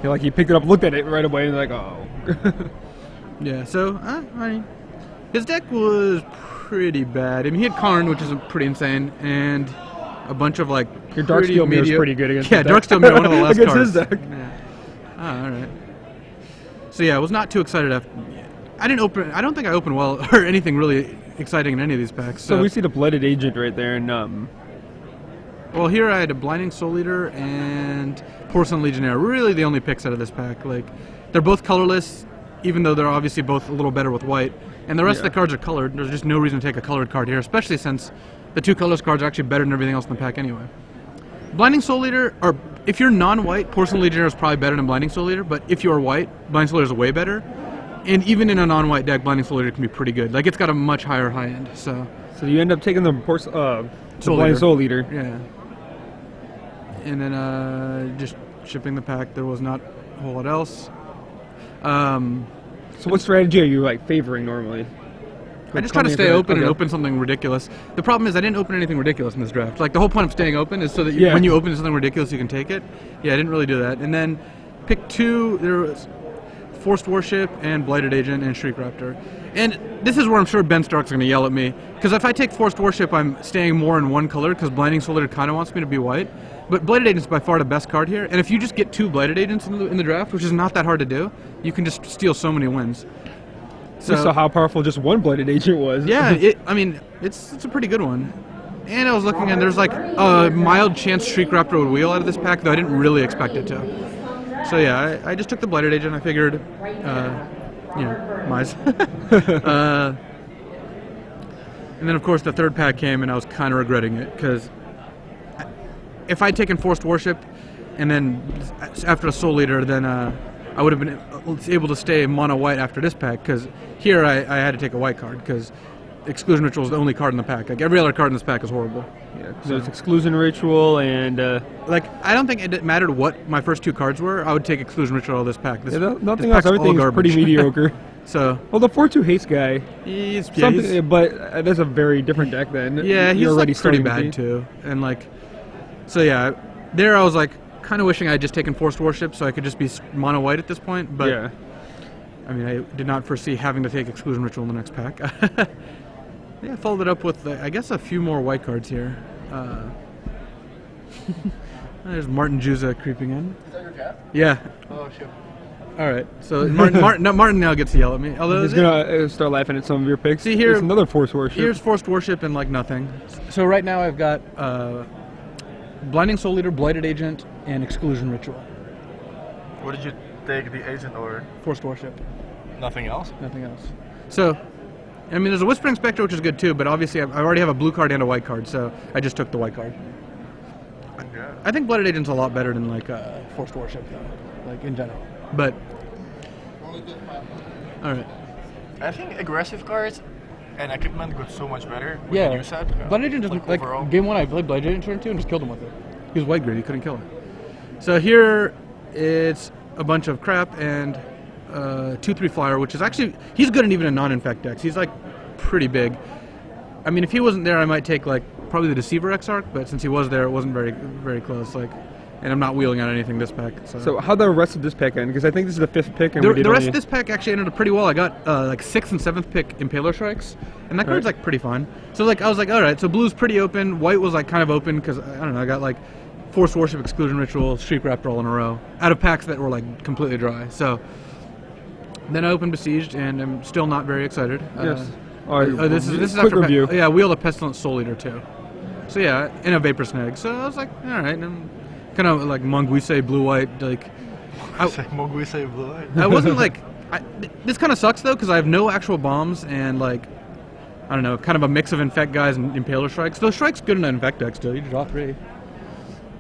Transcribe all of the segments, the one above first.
Feel like he picked it up, looked at it right away, and like, oh. Yeah. So I mean, his deck was pretty bad. I mean, he had Karn, which is pretty insane, and a bunch of like Your Darksteel Mirror is pretty good against yeah, his deck. Darksteel Mirror, one of the last against cards. his deck. Yeah. Oh, all right. So yeah, I was not too excited after. I didn't open. I don't think I opened well or anything really exciting in any of these packs. So we see the Blooded Agent right there, and well, here I had a Blinding Soul Eater and Porcelain Legionnaire. Really, the only picks out of this pack. Like, they're both colorless, even though they're obviously both a little better with white. And the rest of the cards are colored. There's just no reason to take a colored card here, especially since the two colorless cards are actually better than everything else in the pack anyway. Blinding Soul Eater, or if you're non-white, Porcelain Legionnaire is probably better than Blinding Soul Eater. But if you're white, Blinding Soul Eater is way better. And even in a non-white deck, Blinding Soul Eater can be pretty good. Like, it's got a much higher high end. So you end up taking the Blinding Soul Eater. Yeah. And then just shipping the pack. There was not a whole lot else. So what strategy are you like favoring normally? I just try to stay open and open something ridiculous. The problem is I didn't open anything ridiculous in this draft. Like, the whole point of staying open is so that when you open something ridiculous, you can take it. Yeah, I didn't really do that. And then pick two. There was Forced Warship and Blighted Agent and Shriek Raptor. And this is where I'm sure Ben Stark's going to yell at me. Because if I take Forced Warship, I'm staying more in one color because Blinding Soul Eater kind of wants me to be white. But Blighted Agent's by far the best card here. And if you just get two Blighted Agents in the draft, which is not that hard to do, you can just steal so many wins. So we saw how powerful just one Blighted Agent was. Yeah, I mean, it's a pretty good one. And I was looking, and there's like a mild chance Shriek Raptor would wheel out of this pack, though I didn't really expect it to. So yeah, I just took the Blighted Agent. I figured, mice. And then of course the third pack came, and I was kind of regretting it because if I'd taken Forced Warship, and then after a Soul Eater, then I would have been able to stay mono white after this pack. Because here I had to take a white card because Exclusion Ritual is the only card in the pack. Like, every other card in this pack is horrible. Yeah, so it's Exclusion Ritual and like, I don't think it mattered what my first two cards were. I would take Exclusion Ritual out of this pack. Nothing else. Everything's pretty mediocre. So, well, the 4/2 haste guy. But that's a very different deck then. Yeah, he's already like pretty bad too. And like, so yeah, there I was like kind of wishing I had just taken Forced Warship so I could just be mono white at this point. But yeah, I mean, I did not foresee having to take Exclusion Ritual in the next pack. Yeah, I followed it up with, I guess, a few more white cards here. There's Martin Juza creeping in. Is that your cat? Yeah. Oh, shit. All right. So Martin now gets to yell at me. Although he's gonna start laughing at some of your picks. See here, there's another Forced Warship. Here's Forced Warship and like nothing. So right now I've got Blinding Soul Eater, Blighted Agent, and Exclusion Ritual. What did you take, the Agent or? Forced Warship. Nothing else? Nothing else. So, I mean, there's a Whispering Spectre, which is good too, but obviously I already have a blue card and a white card, so I just took the white card. Yeah. I think Blooded Agent's a lot better than like Forced Warship, though, like in general. But all right. I think aggressive cards and equipment got so much better with Yeah. the new set. Blooded Agent just like overall. game one I played Blooded Agent turn 2 and just killed him with it. He was white grid, he couldn't kill him. So here it's a bunch of crap and 2/3 flyer, which is actually, he's good in even a non-infect decks. He's like pretty big. I mean, if he wasn't there, I might take like probably the Deceiver Exarch, but since he was there, it wasn't very close. Like, and I'm not wheeling out anything this pack. So how'd the rest of this pack end? Because I think this is the 5th pick. And the rest of this pack actually ended up pretty well. I got like 6th and 7th pick Impaler Strikes, and that card's like pretty fun. So like I was like, all right, so blue's pretty open. White was like kind of open because I don't know. I got like Forced Warship, Exclusion Ritual, Shriek Raptor all in a row out of packs that were like completely dry. So then I opened Besieged, and I'm still not very excited. Yes. This is quick after review. Yeah, Wheel of Pestilent Soul Eater too. So yeah, in a Vapor Snag. So I was like, all right, I'm kind of like Monguise blue white. Like, Monguise blue white. I wasn't like. This kind of sucks though because I have no actual bombs and like, I don't know, kind of a mix of Infect guys and Impaler Strikes. Those Strikes good in an Infect deck still. You draw 3.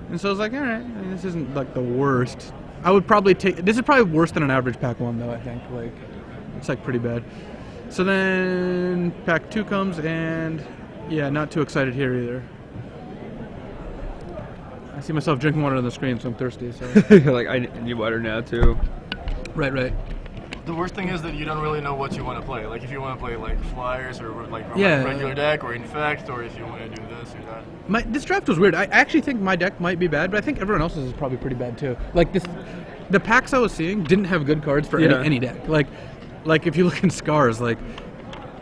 And so I was like, all right, I mean, this isn't like the worst. I would probably take. This is probably worse than an average pack 1 though. I think like, it's like pretty bad. So then pack 2 comes, and yeah, not too excited here either. I see myself drinking water on the screen, so I'm thirsty. So You're like, I need water now too. Right. The worst thing is that you don't really know what you want to play. Like if you want to play like flyers or like Yeah. regular deck or infect, or if you want to do this or that. This draft was weird. I actually think my deck might be bad, but I think everyone else's is probably pretty bad too. Like the packs I was seeing didn't have good cards for any deck. Like if you look in Scars, like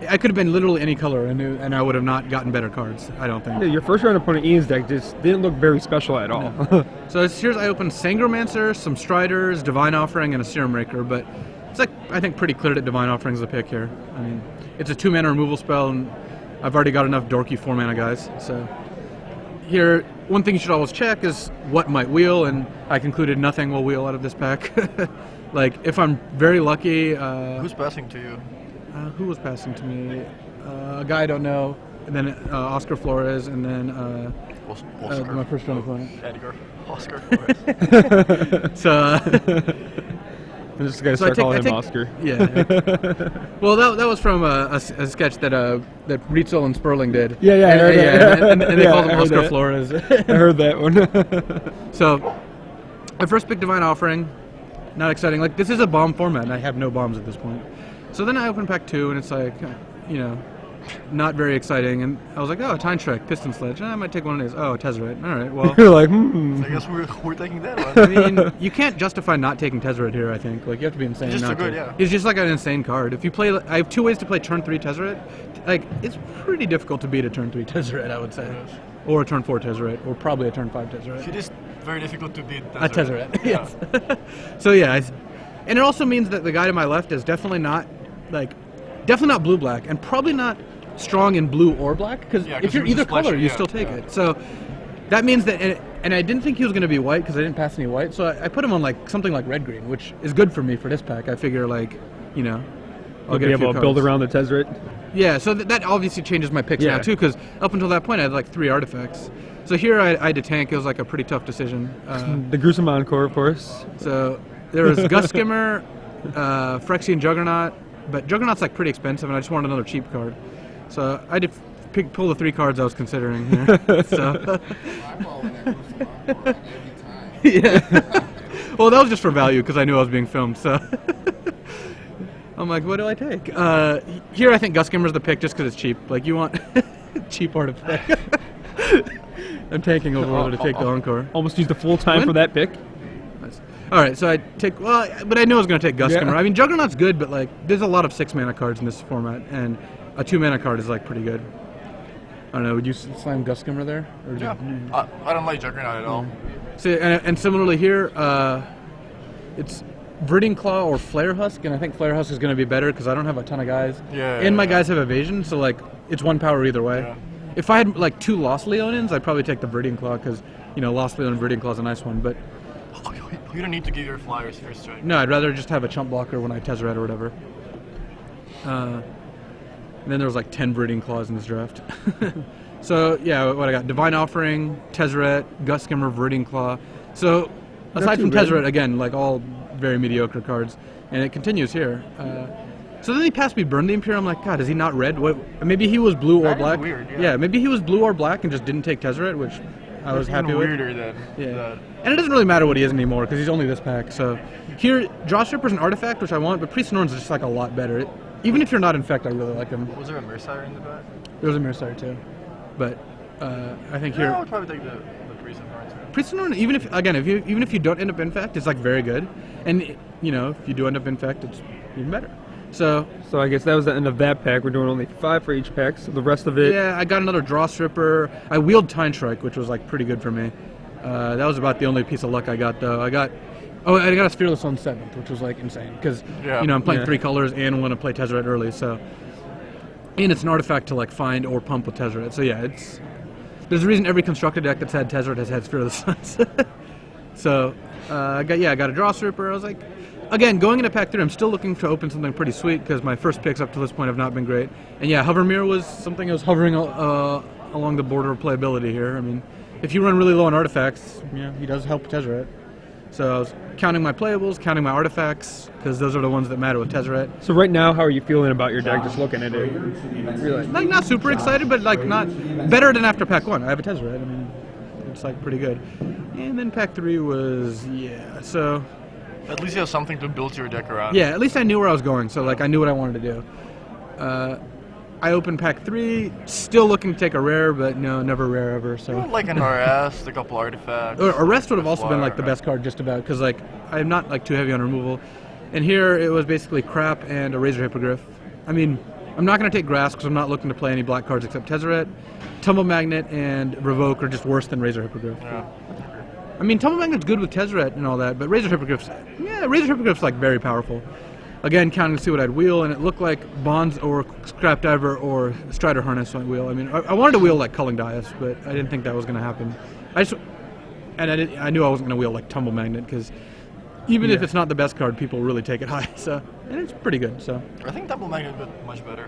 I could have been literally any color and I would have not gotten better cards. I don't think. Yeah, your first round opponent Ian's deck just didn't look very special at all. No. So here's I opened Sangromancer, some Striders, Divine Offering, and a Serum Raker, but it's like I think pretty clear that Divine Offering is the pick here. I mean, it's a 2-mana removal spell, and I've already got enough dorky 4-mana guys. So here, one thing you should always check is what might wheel, and I concluded nothing will wheel out of this pack. Like if I'm very lucky. Who's passing to you? Who was passing to me? A guy I don't know, and then Oscar Flores, and then Oscar. my first round opponent. Edgar. Oscar Flores. So. I'm just gonna start calling him Oscar. Yeah. Well, that was from a sketch that Ritzel and Sperling did. Yeah, I heard that. And they called him Oscar Flores. I heard that one. So, I first picked Divine Offering. Not exciting. Like this is a bomb format, and I have no bombs at this point. So then I opened pack 2, and it's like, you know, not very exciting. And I was like, oh, Time Shrek, Piston Sledge. I might take one of these. Oh, Tezzeret. All right, well. You're like, So I guess we're taking that one. I mean, you can't justify not taking Tezzeret here, I think. Like, you have to be insane He's just not too good, to. yeah. He's just like an insane card. If you play, I have 2 ways to play turn 3 Tezzeret. Like, it's pretty difficult to beat a turn 3 Tezzeret, I would say. Yes. Or a turn 4 Tezzeret, or probably a turn 5 Tezzeret. It is very difficult to beat A Tezzeret, Yeah. yes. So yeah, and it also means that the guy to my left is definitely not blue-black, and probably not strong in blue or black, because if you're either color, you still take it. So that means that, and I didn't think he was going to be white because I didn't pass any white, so I put him on like something like red-green, which is good for me for this pack. I figure like, you know, I'll be able to build around the Tezzeret. Yeah, so that obviously changes my picks now too, because up until that point I had like 3 artifacts. So here I had to tank. It was like a pretty tough decision. The Gruesome Encore, of course. So there was Gust Skimmer, Phyrexian Juggernaut, but Juggernaut's like pretty expensive, and I just wanted another cheap card. So I did pull the 3 cards I was considering here. So yeah. Well, that was just for value because I knew I was being filmed. So I'm like, what do I take? Here I think Gust Skimmer's the pick just because it's cheap. Like you want cheap artifact. I'm tanking over to take the Encore. Almost used the full time for that pick. All right, so I take but I knew I was going to take Gust Skimmer. I mean, Juggernaut's good, but like, there's a lot of 6-mana cards in this format, and a 2-mana card is like pretty good. I don't know. Would you slam Gust Skimmer there? Or Yeah, I don't like Juggernaut at all. So and similarly here, it's Verding Claw or Flare Husk, and I think Flare Husk is going to be better because I don't have a ton of guys. Yeah. And my guys have evasion, so like it's 1 power either way. Yeah. If I had like 2 Lost Leonins, I'd probably take the Verding Claw because you know Lost Leonin Verding Claw is a nice one, but. You don't need to give your flyers first strike. No, I'd rather just have a chump blocker when I Tezzeret or whatever. And then there was like 10 Breeding Claws in this draft. So yeah, what I got: Divine Offering, Tezzeret, Gust Skimmer, Breeding Claw. So aside from Tezzeret, again, like all very mediocre cards, and it continues here. So then he passed me Burn the Imperial. I'm like, God, is he not red? What? Maybe he was blue or black. Weird, yeah. Maybe he was blue or black and just didn't take Tezzeret, which I was happy with. Weirder than that. And it doesn't really matter what he is anymore because he's only this pack. So here, Jaw Stripper's an artifact, which I want, but Priest Norn's just like a lot better. Even if you're not Infect, I really like him. Was there a Mercire in the back? There was a Mirasire too, but I think here. I would probably take the Priest Norn too. Priest Norn, even if you don't end up Infect, it's like very good, and you know if you do end up Infect, it's even better. So I guess that was the end of that pack. We're doing only 5 for each pack, so the rest of it... Yeah, I got another Draw Stripper. I wheeled Time Strike, which was like pretty good for me. That was about the only piece of luck I got, though. I got a Fearless on 7th, which was like insane, because you know I'm playing 3 colors and want to play Tezzeret early, so... And it's an artifact to like find or pump with Tezzeret, so yeah, there's a reason every constructed deck that's had Tezzeret has had Fearless Suns. So, I got a Draw Stripper. I was like... Again, going into pack 3, I'm still looking to open something pretty sweet because my first picks up to this point have not been great. And yeah, Hovermere was something that was hovering along the border of playability here. I mean, if you run really low on artifacts, yeah, he does help Tezzeret. So I was counting my playables, counting my artifacts, because those are the ones that matter with Tezzeret. So right now, how are you feeling about your deck just looking at it? Like, not super excited, but like not better than after pack 1. I have a Tezzeret. I mean, it's like pretty good. And then pack 3 was, so... At least you have something to build your deck around. Yeah, at least I knew where I was going, so like I knew what I wanted to do. I opened pack 3, still looking to take a rare, but no, never rare ever. So like an RS, a couple artifacts. Arrest would have also been like the best card just about, because like I'm not like too heavy on removal. And here it was basically crap and a Razor Hippogriff. I mean, I'm not going to take Grass because I'm not looking to play any black cards except Tezzeret. Tumble Magnet and Revoke are just worse than Razor Hippogriff. Yeah. I mean, Tumble Magnet's good with Tezzeret and all that, but Razor Hippogriff's like very powerful. Again, counting to see what I'd wheel, and it looked like Bonds or Scrap Diver or Strider Harness went wheel. I mean, I wanted to wheel like Culling Dias, but I didn't think that was going to happen. I knew I wasn't going to wheel like Tumble Magnet because even if it's not the best card, people really take it high. So, and it's pretty good. So I think Tumble Magnet is much better.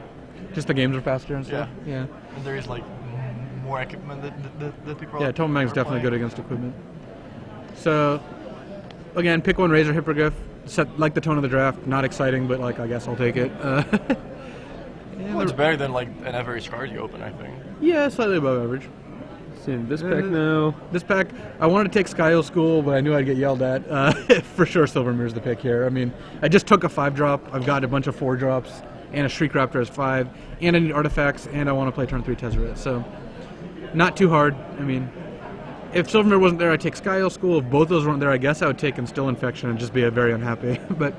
Just the games are faster and stuff. Yeah. And there is like more equipment that people. Yeah, Tumble Magnet's definitely good against equipment. So again, pick one Razor Hippogriff. Like the tone of the draft, not exciting, but like I guess I'll take it. Well, it's better than like an average card you open, I think. Yeah, slightly above average. This pack now. This pack, I wanted to take Skyo School, but I knew I'd get yelled at. For sure, Silvermere's the pick here. I mean, I just took a 5-drop. I've got a bunch of 4-drops, and a Shriek Raptor as 5, and I need artifacts, and I want to play turn 3 Tezzeret. So, not too hard. I mean, if Silvermere wasn't there, I'd take Skyo School. If both those weren't there, I guess I would take Instill Infection and just be very unhappy. But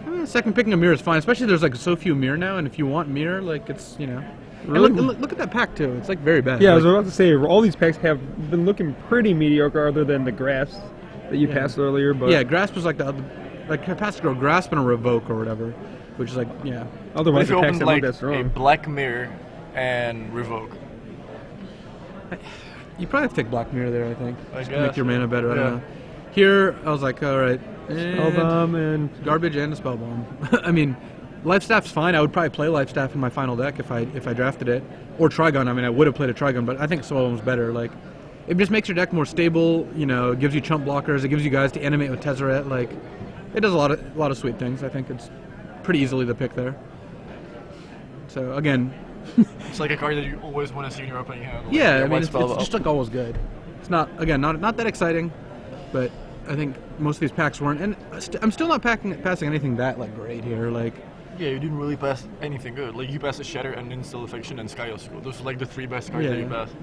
I mean, second picking a mirror is fine, especially there's like so few mirror now, and if you want mirror, like it's, you know. Really? Look at that pack too. It's like very bad. Yeah, like, I was about to say all these packs have been looking pretty mediocre, other than the Grasp that you passed earlier. But yeah, Grasp was like the other, like I passed a Grasp and a Revoke or whatever, which is like Otherwise, the packs like that strong. a Black Mirror and Revoke. You probably have to take Black Mirror there, I think. I to guess, make your mana better. I don't know. Here, I was like, all right, Spellbomb and garbage and a Spellbomb. I mean, Life Staff's fine. I would probably play Life Staff in my final deck if I drafted it, or Trigon. I mean, I would have played a Trigon, but I think Spellbomb's better. Like, it just makes your deck more stable. You know, it gives you chump blockers. It gives you guys to animate with Tezzeret. Like, it does a lot of sweet things. I think it's pretty easily the pick there. So again. It's like a card that you always want to see in your opening hand. Like, yeah, I mean, it's just like always good. It's not that exciting, but I think most of these packs weren't. And I'm still not passing anything that like great here. Like, yeah, you didn't really pass anything good. Like you passed a Shatter and Instill Affection and Skyo School. Those are like the 3 best cards that you passed.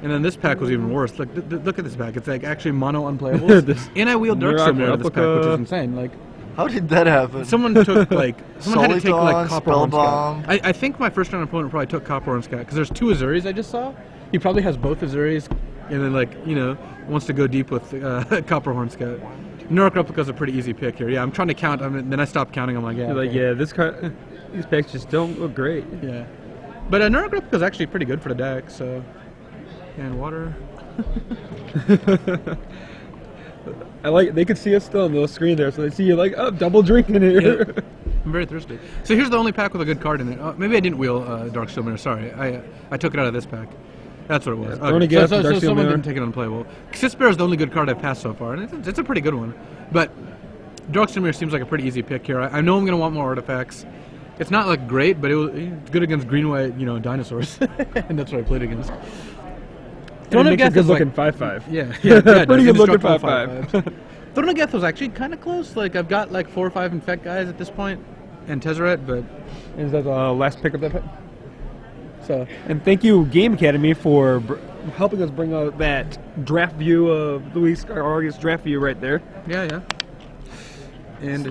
And then this pack was even worse. Look at this pack. It's like actually mono unplayables. And I wheeled Darkstone out of this pack, which is insane. Like, how did that happen? Someone had to take like Copper Horn Spellbomb. Scout. I think my first round opponent probably took Copper Horn Scout because there's 2 Azuris I just saw. He probably has both Azuris, and then like wants to go deep with Copper Horn Scout. Nurk Replica's a pretty easy pick here. Yeah, I'm trying to count. Then I stopped counting. I'm like, this card, these packs just don't look great. Yeah, but Nurk Replica's actually pretty good for the deck. So, and water. I like they could see us still on the screen there, so they see you like double drinking here. Yeah. I'm very thirsty. So here's the only pack with a good card in it. Maybe I didn't wheel Dark Steel Mirror. Sorry, I took it out of this pack. That's what it was. Yeah, okay. So someone didn't take it unplayable. Sisbear is the only good card I've passed so far, and it's a pretty good one. But Dark Steel Mirror seems like a pretty easy pick here. I know I'm going to want more artifacts. It's not like great, but it's good against green-white, dinosaurs, and that's what I played against. Throne of Geth is looking 5/5. Yeah, pretty good looking 5/5. Throne of Geth was actually kind of close. Like I've got like 4 or 5 infect guys at this point, and Tezzeret, but is that the last pick of that? So, and thank you Game Academy for helping us bring out that draft view of Luis Vargas draft view right there. Yeah. And